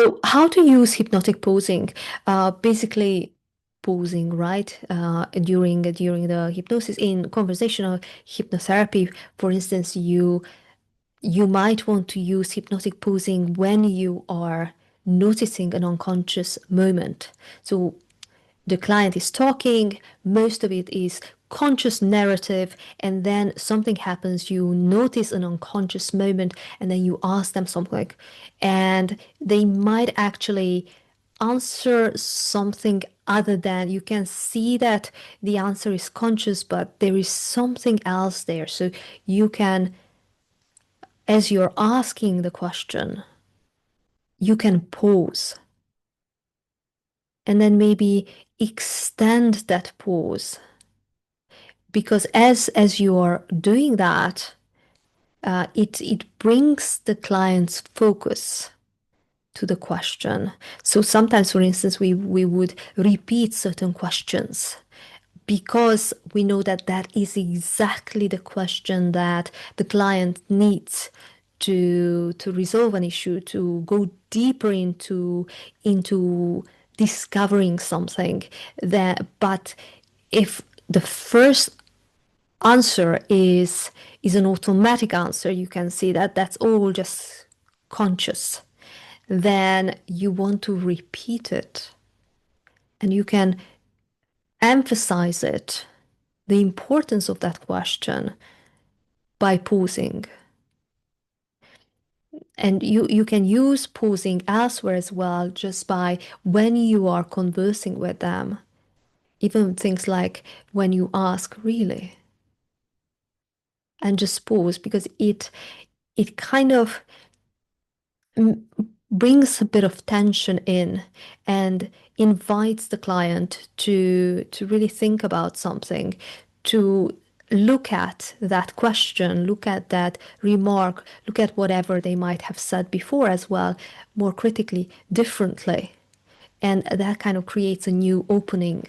So how to use hypnotic posing? Basically posing, right? During the hypnosis in conversational hypnotherapy, for instance, you might want to use hypnotic posing when you are noticing an unconscious moment. So the client is talking, most of it is conscious narrative, and then something happens, you notice an unconscious moment, and then you ask them something, and they might actually answer something other than you can see that the answer is conscious, but there is something else there. So you can, as you're asking the question, you can pause and then maybe extend that pause, because as you are doing that, it brings the client's focus to the question. So sometimes, for instance, we would repeat certain questions because we know that that is exactly the question that the client needs to resolve an issue, to go deeper into discovering something. That, but if the first answer is an automatic answer, you can see that that's all just conscious, then you want to repeat it and you can emphasize it, the importance of that question, by pausing. And you can use pausing elsewhere as well, just by when you are conversing with them, even things like when you ask, really, and just pause, because it kind of brings a bit of tension in and invites the client to really think about something, to look at that question, look at that remark, look at whatever they might have said before as well, more critically, differently. And that kind of creates a new opening